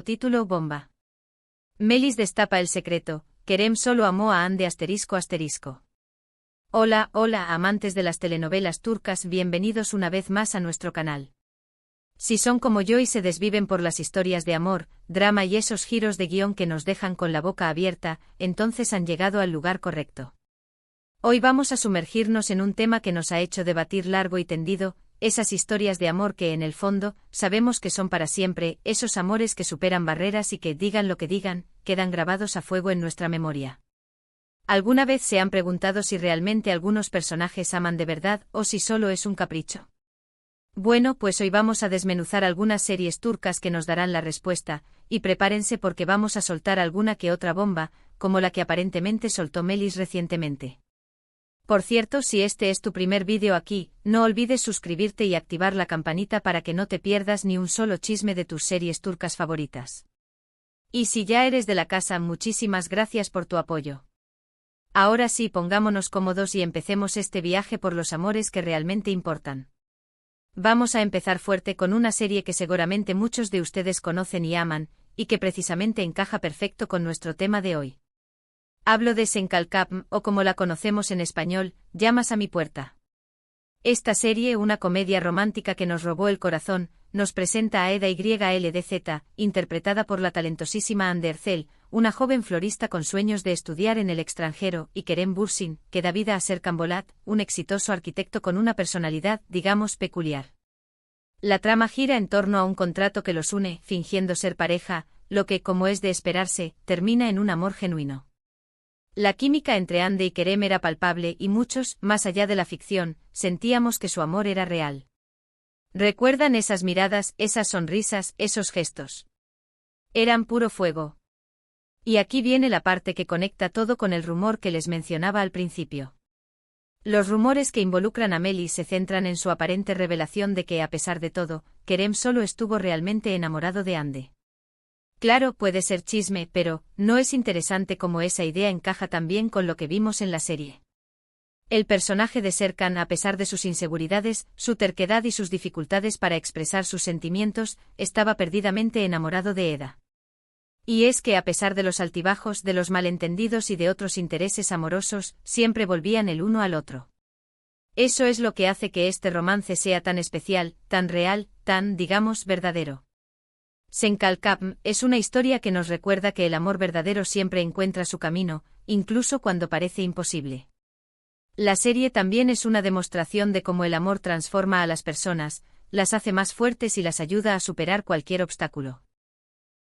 Título bomba. Melis destapa el secreto, Kerem solo amó a Hande ***. Hola, amantes de las telenovelas turcas, bienvenidos una vez más a nuestro canal. Si son como yo y se desviven por las historias de amor, drama y esos giros de guión que nos dejan con la boca abierta, entonces han llegado al lugar correcto. Hoy vamos a sumergirnos en un tema que nos ha hecho debatir largo y tendido, esas historias de amor que en el fondo, sabemos que son para siempre, esos amores que superan barreras y que, digan lo que digan, quedan grabados a fuego en nuestra memoria. ¿Alguna vez se han preguntado si realmente algunos personajes aman de verdad o si solo es un capricho? Bueno, pues hoy vamos a desmenuzar algunas series turcas que nos darán la respuesta, y prepárense porque vamos a soltar alguna que otra bomba, como la que aparentemente soltó Melis recientemente. Por cierto, si este es tu primer vídeo aquí, no olvides suscribirte y activar la campanita para que no te pierdas ni un solo chisme de tus series turcas favoritas. Y si ya eres de la casa, muchísimas gracias por tu apoyo. Ahora sí, pongámonos cómodos y empecemos este viaje por los amores que realmente importan. Vamos a empezar fuerte con una serie que seguramente muchos de ustedes conocen y aman, y que precisamente encaja perfecto con nuestro tema de hoy. Hablo de Senkalkapm, o como la conocemos en español, Llamas a mi puerta. Esta serie, una comedia romántica que nos robó el corazón, nos presenta a Eda YLDZ, interpretada por la talentosísima Hande Erçel, una joven florista con sueños de estudiar en el extranjero, y Kerem Bürsin, que da vida a Serkan Bolat, un exitoso arquitecto con una personalidad, digamos, peculiar. La trama gira en torno a un contrato que los une, fingiendo ser pareja, lo que, como es de esperarse, termina en un amor genuino. La química entre Hande y Kerem era palpable y muchos, más allá de la ficción, sentíamos que su amor era real. ¿Recuerdan esas miradas, esas sonrisas, esos gestos? Eran puro fuego. Y aquí viene la parte que conecta todo con el rumor que les mencionaba al principio. Los rumores que involucran a Melis se centran en su aparente revelación de que, a pesar de todo, Kerem solo estuvo realmente enamorado de Hande. Claro, puede ser chisme, pero no es interesante cómo esa idea encaja también con lo que vimos en la serie. El personaje de Serkan, a pesar de sus inseguridades, su terquedad y sus dificultades para expresar sus sentimientos, estaba perdidamente enamorado de Eda. Y es que a pesar de los altibajos, de los malentendidos y de otros intereses amorosos, siempre volvían el uno al otro. Eso es lo que hace que este romance sea tan especial, tan real, tan, digamos, verdadero. Senkalkapm es una historia que nos recuerda que el amor verdadero siempre encuentra su camino, incluso cuando parece imposible. La serie también es una demostración de cómo el amor transforma a las personas, las hace más fuertes y las ayuda a superar cualquier obstáculo.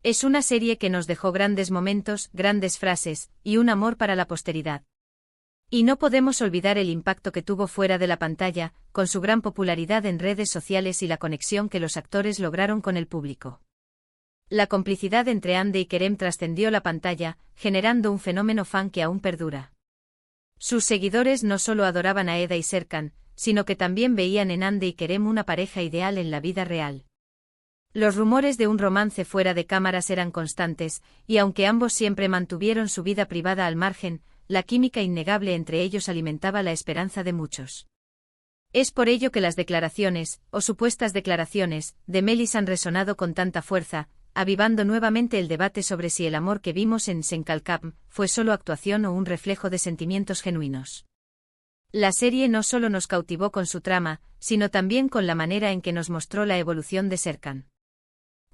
Es una serie que nos dejó grandes momentos, grandes frases, y un amor para la posteridad. Y no podemos olvidar el impacto que tuvo fuera de la pantalla, con su gran popularidad en redes sociales y la conexión que los actores lograron con el público. La complicidad entre Hande y Kerem trascendió la pantalla, generando un fenómeno fan que aún perdura. Sus seguidores no solo adoraban a Eda y Serkan, sino que también veían en Hande y Kerem una pareja ideal en la vida real. Los rumores de un romance fuera de cámaras eran constantes, y aunque ambos siempre mantuvieron su vida privada al margen, la química innegable entre ellos alimentaba la esperanza de muchos. Es por ello que las declaraciones, o supuestas declaraciones, de Melis han resonado con tanta fuerza, avivando nuevamente el debate sobre si el amor que vimos en Senkalkapm fue solo actuación o un reflejo de sentimientos genuinos. La serie no solo nos cautivó con su trama, sino también con la manera en que nos mostró la evolución de Serkan.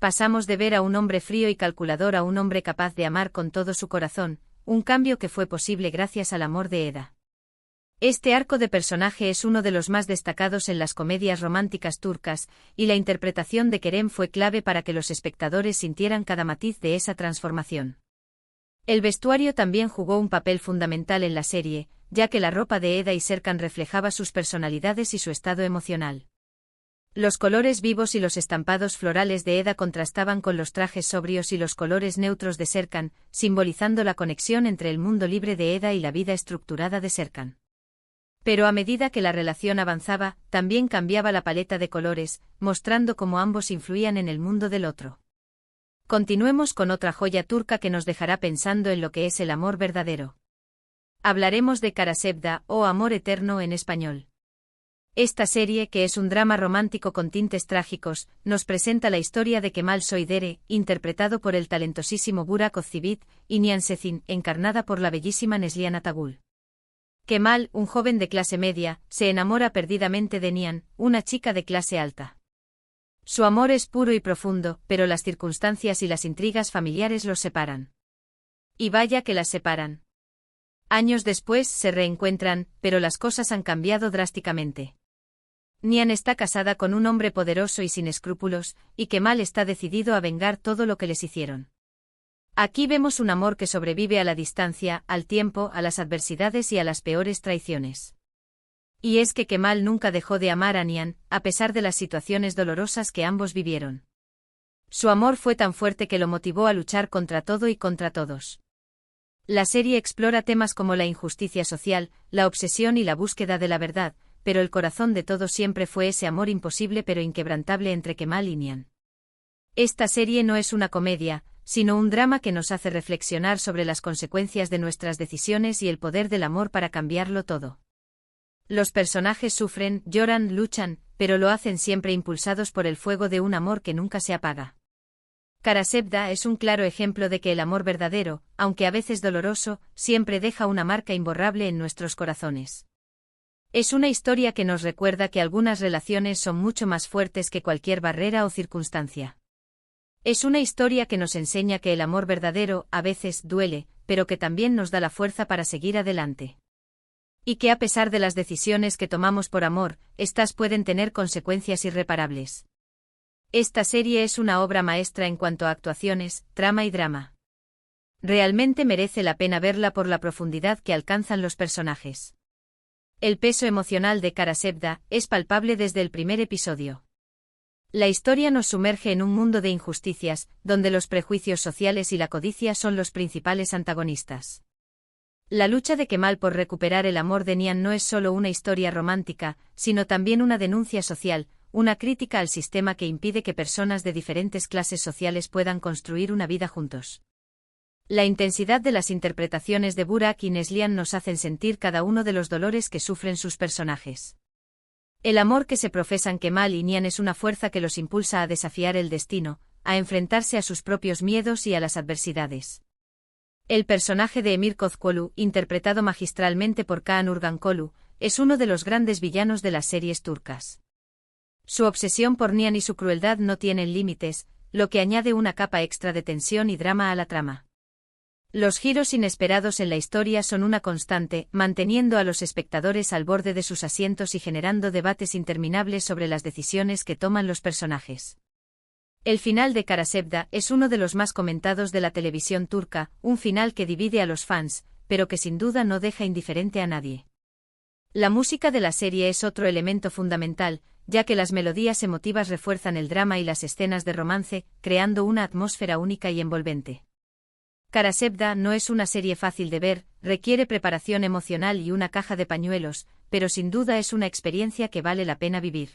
Pasamos de ver a un hombre frío y calculador a un hombre capaz de amar con todo su corazón, un cambio que fue posible gracias al amor de Eda. Este arco de personaje es uno de los más destacados en las comedias románticas turcas, y la interpretación de Kerem fue clave para que los espectadores sintieran cada matiz de esa transformación. El vestuario también jugó un papel fundamental en la serie, ya que la ropa de Eda y Serkan reflejaba sus personalidades y su estado emocional. Los colores vivos y los estampados florales de Eda contrastaban con los trajes sobrios y los colores neutros de Serkan, simbolizando la conexión entre el mundo libre de Eda y la vida estructurada de Serkan. Pero a medida que la relación avanzaba, también cambiaba la paleta de colores, mostrando cómo ambos influían en el mundo del otro. Continuemos con otra joya turca que nos dejará pensando en lo que es el amor verdadero. Hablaremos de Kara Sevda, o amor eterno en español. Esta serie, que es un drama romántico con tintes trágicos, nos presenta la historia de Kemal Soydere, interpretado por el talentosísimo Burak Özçivit, y Nihan Sezin, encarnada por la bellísima Neslihan Atagul. Kemal, un joven de clase media, se enamora perdidamente de Nihan, una chica de clase alta. Su amor es puro y profundo, pero las circunstancias y las intrigas familiares los separan. Y vaya que las separan. Años después se reencuentran, pero las cosas han cambiado drásticamente. Nihan está casada con un hombre poderoso y sin escrúpulos, y Kemal está decidido a vengar todo lo que les hicieron. Aquí vemos un amor que sobrevive a la distancia, al tiempo, a las adversidades y a las peores traiciones. Y es que Kemal nunca dejó de amar a Nihan, a pesar de las situaciones dolorosas que ambos vivieron. Su amor fue tan fuerte que lo motivó a luchar contra todo y contra todos. La serie explora temas como la injusticia social, la obsesión y la búsqueda de la verdad, pero el corazón de todo siempre fue ese amor imposible pero inquebrantable entre Kemal y Nihan. Esta serie no es una comedia, sino un drama que nos hace reflexionar sobre las consecuencias de nuestras decisiones y el poder del amor para cambiarlo todo. Los personajes sufren, lloran, luchan, pero lo hacen siempre impulsados por el fuego de un amor que nunca se apaga. Karasevda es un claro ejemplo de que el amor verdadero, aunque a veces doloroso, siempre deja una marca imborrable en nuestros corazones. Es una historia que nos recuerda que algunas relaciones son mucho más fuertes que cualquier barrera o circunstancia. Es una historia que nos enseña que el amor verdadero, a veces, duele, pero que también nos da la fuerza para seguir adelante. Y que a pesar de las decisiones que tomamos por amor, estas pueden tener consecuencias irreparables. Esta serie es una obra maestra en cuanto a actuaciones, trama y drama. Realmente merece la pena verla por la profundidad que alcanzan los personajes. El peso emocional de Karasevda es palpable desde el primer episodio. La historia nos sumerge en un mundo de injusticias, donde los prejuicios sociales y la codicia son los principales antagonistas. La lucha de Kemal por recuperar el amor de Nihan no es solo una historia romántica, sino también una denuncia social, una crítica al sistema que impide que personas de diferentes clases sociales puedan construir una vida juntos. La intensidad de las interpretaciones de Burak y Neslihan nos hacen sentir cada uno de los dolores que sufren sus personajes. El amor que se profesan Kemal y Nihan es una fuerza que los impulsa a desafiar el destino, a enfrentarse a sus propios miedos y a las adversidades. El personaje de Emir Kozkolu, interpretado magistralmente por Kaan Urgankolu, es uno de los grandes villanos de las series turcas. Su obsesión por Nihan y su crueldad no tienen límites, lo que añade una capa extra de tensión y drama a la trama. Los giros inesperados en la historia son una constante, manteniendo a los espectadores al borde de sus asientos y generando debates interminables sobre las decisiones que toman los personajes. El final de Karasevda es uno de los más comentados de la televisión turca, un final que divide a los fans, pero que sin duda no deja indiferente a nadie. La música de la serie es otro elemento fundamental, ya que las melodías emotivas refuerzan el drama y las escenas de romance, creando una atmósfera única y envolvente. Karasevda no es una serie fácil de ver, requiere preparación emocional y una caja de pañuelos, pero sin duda es una experiencia que vale la pena vivir.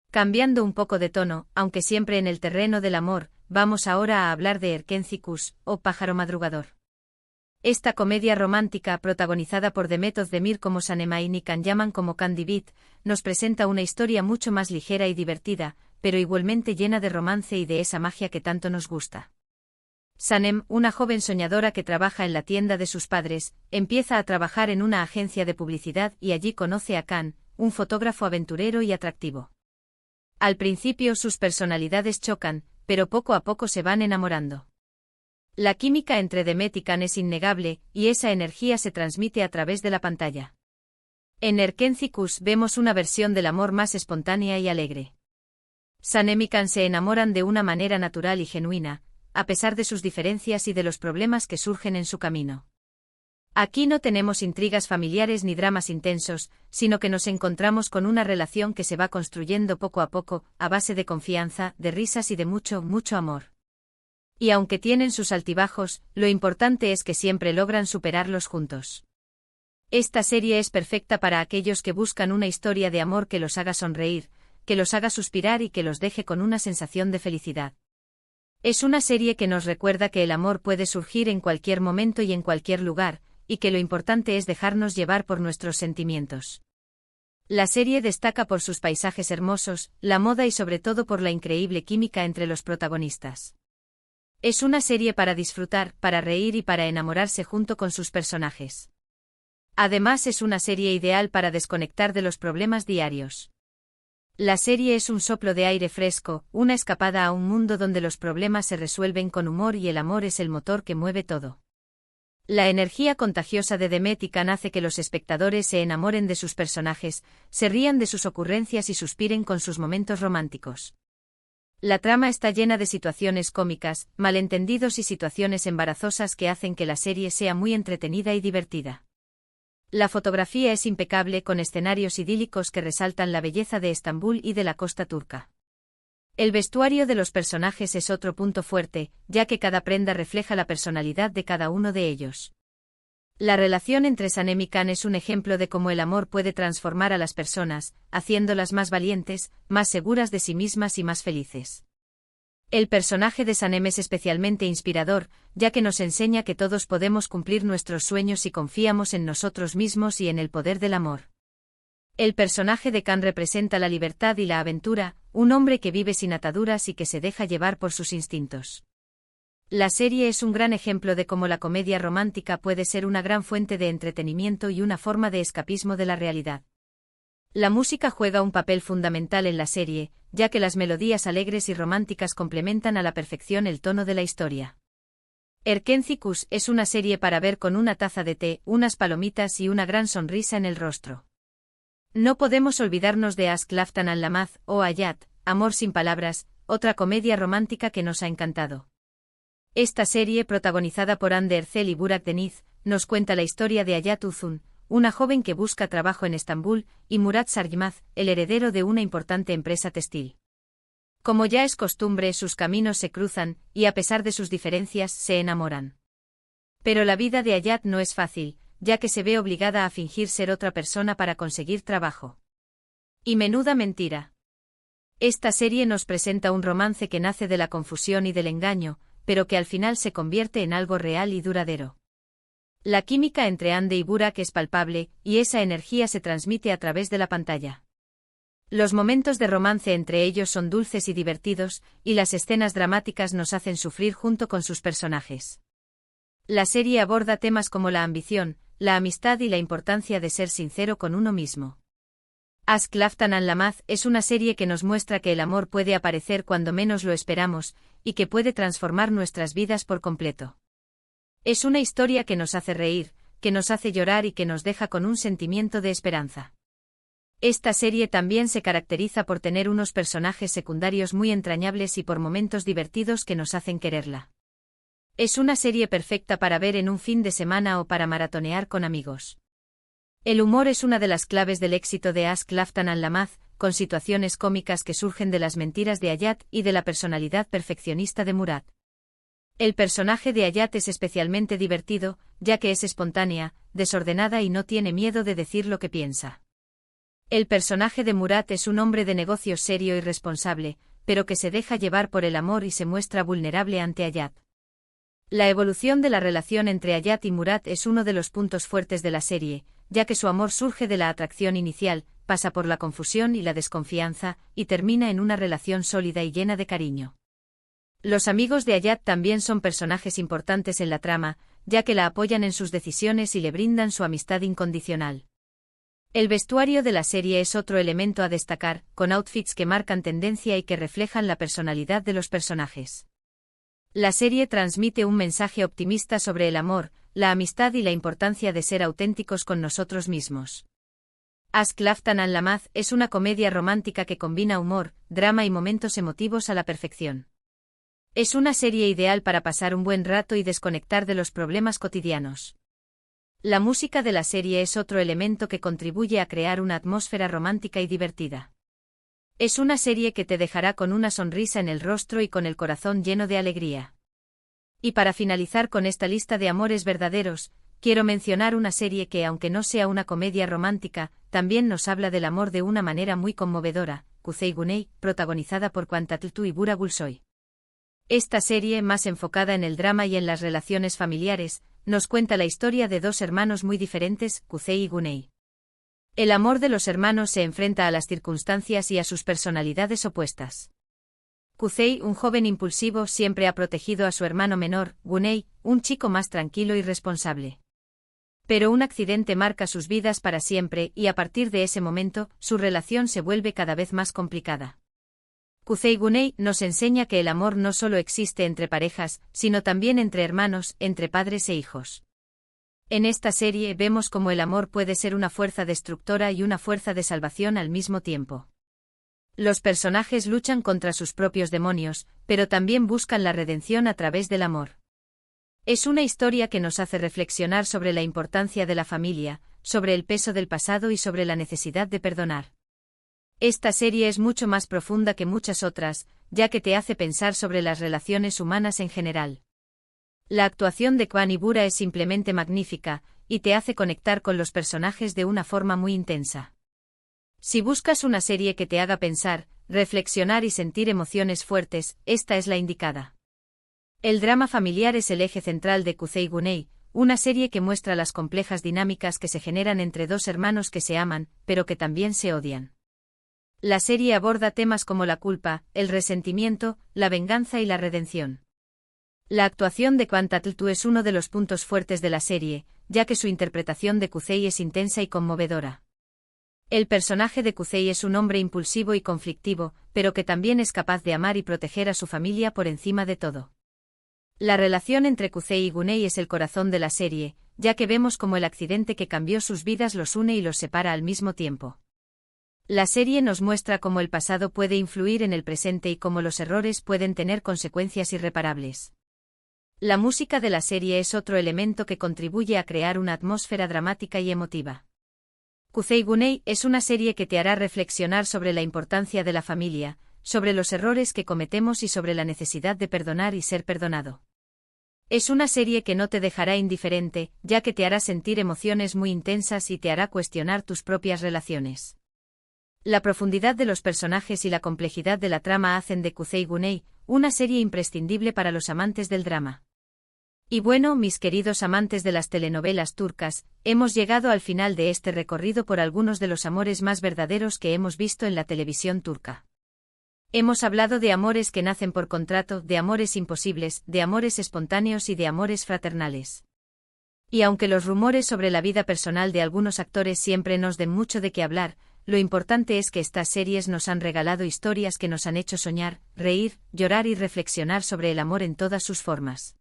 Cambiando un poco de tono, aunque siempre en el terreno del amor, vamos ahora a hablar de Erkenci Kuş, o Pájaro Madrugador. Esta comedia romántica, protagonizada por Demet Özdemir como Sanem y Nikan Yaman como Candy Beat, nos presenta una historia mucho más ligera y divertida, pero igualmente llena de romance y de esa magia que tanto nos gusta. Sanem, una joven soñadora que trabaja en la tienda de sus padres, empieza a trabajar en una agencia de publicidad y allí conoce a Kaan, un fotógrafo aventurero y atractivo. Al principio sus personalidades chocan, pero poco a poco se van enamorando. La química entre Demet y Kaan es innegable, y esa energía se transmite a través de la pantalla. En Erkenci Kuş vemos una versión del amor más espontánea y alegre. Sanem y Kaan se enamoran de una manera natural y genuina, a pesar de sus diferencias y de los problemas que surgen en su camino. Aquí no tenemos intrigas familiares ni dramas intensos, sino que nos encontramos con una relación que se va construyendo poco a poco, a base de confianza, de risas y de mucho, mucho amor. Y aunque tienen sus altibajos, lo importante es que siempre logran superarlos juntos. Esta serie es perfecta para aquellos que buscan una historia de amor que los haga sonreír, que los haga suspirar y que los deje con una sensación de felicidad. Es una serie que nos recuerda que el amor puede surgir en cualquier momento y en cualquier lugar, y que lo importante es dejarnos llevar por nuestros sentimientos. La serie destaca por sus paisajes hermosos, la moda y sobre todo por la increíble química entre los protagonistas. Es una serie para disfrutar, para reír y para enamorarse junto con sus personajes. Además es una serie ideal para desconectar de los problemas diarios. La serie es un soplo de aire fresco, una escapada a un mundo donde los problemas se resuelven con humor y el amor es el motor que mueve todo. La energía contagiosa de Demet y Can hace que los espectadores se enamoren de sus personajes, se rían de sus ocurrencias y suspiren con sus momentos románticos. La trama está llena de situaciones cómicas, malentendidos y situaciones embarazosas que hacen que la serie sea muy entretenida y divertida. La fotografía es impecable con escenarios idílicos que resaltan la belleza de Estambul y de la costa turca. El vestuario de los personajes es otro punto fuerte, ya que cada prenda refleja la personalidad de cada uno de ellos. La relación entre Sanem y Can es un ejemplo de cómo el amor puede transformar a las personas, haciéndolas más valientes, más seguras de sí mismas y más felices. El personaje de Sanem es especialmente inspirador, ya que nos enseña que todos podemos cumplir nuestros sueños si confiamos en nosotros mismos y en el poder del amor. El personaje de Can representa la libertad y la aventura, un hombre que vive sin ataduras y que se deja llevar por sus instintos. La serie es un gran ejemplo de cómo la comedia romántica puede ser una gran fuente de entretenimiento y una forma de escapismo de la realidad. La música juega un papel fundamental en la serie, ya que las melodías alegres y románticas complementan a la perfección el tono de la historia. Erkencikus es una serie para ver con una taza de té, unas palomitas y una gran sonrisa en el rostro. No podemos olvidarnos de Aşk Laftan Anlamaz o Hayat, Amor sin palabras, otra comedia romántica que nos ha encantado. Esta serie, protagonizada por Hande Erçel y Burak Deniz, nos cuenta la historia de Hayat Uzun, una joven que busca trabajo en Estambul, y Murat Sargimaz, el heredero de una importante empresa textil. Como ya es costumbre, sus caminos se cruzan, y a pesar de sus diferencias, se enamoran. Pero la vida de Hayat no es fácil, ya que se ve obligada a fingir ser otra persona para conseguir trabajo. Y menuda mentira. Esta serie nos presenta un romance que nace de la confusión y del engaño, pero que al final se convierte en algo real y duradero. La química entre Hande y Burak es palpable, y esa energía se transmite a través de la pantalla. Los momentos de romance entre ellos son dulces y divertidos, y las escenas dramáticas nos hacen sufrir junto con sus personajes. La serie aborda temas como la ambición, la amistad y la importancia de ser sincero con uno mismo. Aşk Laftan Anlamaz es una serie que nos muestra que el amor puede aparecer cuando menos lo esperamos, y que puede transformar nuestras vidas por completo. Es una historia que nos hace reír, que nos hace llorar y que nos deja con un sentimiento de esperanza. Esta serie también se caracteriza por tener unos personajes secundarios muy entrañables y por momentos divertidos que nos hacen quererla. Es una serie perfecta para ver en un fin de semana o para maratonear con amigos. El humor es una de las claves del éxito de Aşk Laftan Anlamaz, con situaciones cómicas que surgen de las mentiras de Hayat y de la personalidad perfeccionista de Murat. El personaje de Hayat es especialmente divertido, ya que es espontánea, desordenada y no tiene miedo de decir lo que piensa. El personaje de Murat es un hombre de negocios serio y responsable, pero que se deja llevar por el amor y se muestra vulnerable ante Hayat. La evolución de la relación entre Hayat y Murat es uno de los puntos fuertes de la serie, ya que su amor surge de la atracción inicial, pasa por la confusión y la desconfianza, y termina en una relación sólida y llena de cariño. Los amigos de Hayat también son personajes importantes en la trama, ya que la apoyan en sus decisiones y le brindan su amistad incondicional. El vestuario de la serie es otro elemento a destacar, con outfits que marcan tendencia y que reflejan la personalidad de los personajes. La serie transmite un mensaje optimista sobre el amor, la amistad y la importancia de ser auténticos con nosotros mismos. Aşk Laftan Anlamaz es una comedia romántica que combina humor, drama y momentos emotivos a la perfección. Es una serie ideal para pasar un buen rato y desconectar de los problemas cotidianos. La música de la serie es otro elemento que contribuye a crear una atmósfera romántica y divertida. Es una serie que te dejará con una sonrisa en el rostro y con el corazón lleno de alegría. Y para finalizar con esta lista de amores verdaderos, quiero mencionar una serie que, aunque no sea una comedia romántica, también nos habla del amor de una manera muy conmovedora, Kuzey Güney, protagonizada por Can Tatlıtuğ y Burak Gülsoy. Esta serie, más enfocada en el drama y en las relaciones familiares, nos cuenta la historia de dos hermanos muy diferentes, Kuzey y Güney. El amor de los hermanos se enfrenta a las circunstancias y a sus personalidades opuestas. Kuzey, un joven impulsivo, siempre ha protegido a su hermano menor, Gunei, un chico más tranquilo y responsable. Pero un accidente marca sus vidas para siempre y a partir de ese momento, su relación se vuelve cada vez más complicada. Kuzey Gunei nos enseña que el amor no solo existe entre parejas, sino también entre hermanos, entre padres e hijos. En esta serie vemos cómo el amor puede ser una fuerza destructora y una fuerza de salvación al mismo tiempo. Los personajes luchan contra sus propios demonios, pero también buscan la redención a través del amor. Es una historia que nos hace reflexionar sobre la importancia de la familia, sobre el peso del pasado y sobre la necesidad de perdonar. Esta serie es mucho más profunda que muchas otras, ya que te hace pensar sobre las relaciones humanas en general. La actuación de Kwon Ibura es simplemente magnífica, y te hace conectar con los personajes de una forma muy intensa. Si buscas una serie que te haga pensar, reflexionar y sentir emociones fuertes, esta es la indicada. El drama familiar es el eje central de Kuzey Gunei, una serie que muestra las complejas dinámicas que se generan entre dos hermanos que se aman, pero que también se odian. La serie aborda temas como la culpa, el resentimiento, la venganza y la redención. La actuación de Kwon Tae-il es uno de los puntos fuertes de la serie, ya que su interpretación de Kuzey es intensa y conmovedora. El personaje de Kuzey es un hombre impulsivo y conflictivo, pero que también es capaz de amar y proteger a su familia por encima de todo. La relación entre Kuzey y Gunei es el corazón de la serie, ya que vemos cómo el accidente que cambió sus vidas los une y los separa al mismo tiempo. La serie nos muestra cómo el pasado puede influir en el presente y cómo los errores pueden tener consecuencias irreparables. La música de la serie es otro elemento que contribuye a crear una atmósfera dramática y emotiva. Kuzey Gunei es una serie que te hará reflexionar sobre la importancia de la familia, sobre los errores que cometemos y sobre la necesidad de perdonar y ser perdonado. Es una serie que no te dejará indiferente, ya que te hará sentir emociones muy intensas y te hará cuestionar tus propias relaciones. La profundidad de los personajes y la complejidad de la trama hacen de Kuzey Gunei una serie imprescindible para los amantes del drama. Y bueno, mis queridos amantes de las telenovelas turcas, hemos llegado al final de este recorrido por algunos de los amores más verdaderos que hemos visto en la televisión turca. Hemos hablado de amores que nacen por contrato, de amores imposibles, de amores espontáneos y de amores fraternales. Y aunque los rumores sobre la vida personal de algunos actores siempre nos den mucho de qué hablar, lo importante es que estas series nos han regalado historias que nos han hecho soñar, reír, llorar y reflexionar sobre el amor en todas sus formas.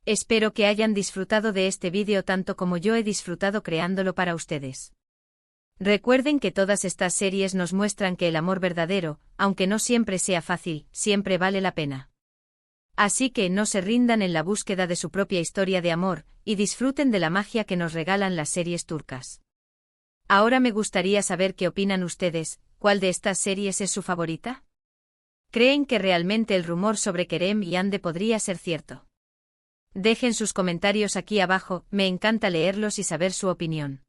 Espero que hayan disfrutado de este vídeo tanto como yo he disfrutado creándolo para ustedes. Recuerden que todas estas series nos muestran que el amor verdadero, aunque no siempre sea fácil, siempre vale la pena. Así que no se rindan en la búsqueda de su propia historia de amor, y disfruten de la magia que nos regalan las series turcas. Ahora me gustaría saber qué opinan ustedes, ¿cuál de estas series es su favorita? ¿Creen que realmente el rumor sobre Kerem y Hande podría ser cierto? Dejen sus comentarios aquí abajo, me encanta leerlos y saber su opinión.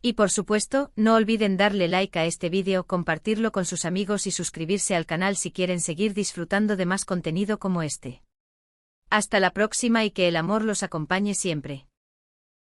Y por supuesto, no olviden darle like a este vídeo, compartirlo con sus amigos y suscribirse al canal si quieren seguir disfrutando de más contenido como este. Hasta la próxima y que el amor los acompañe siempre.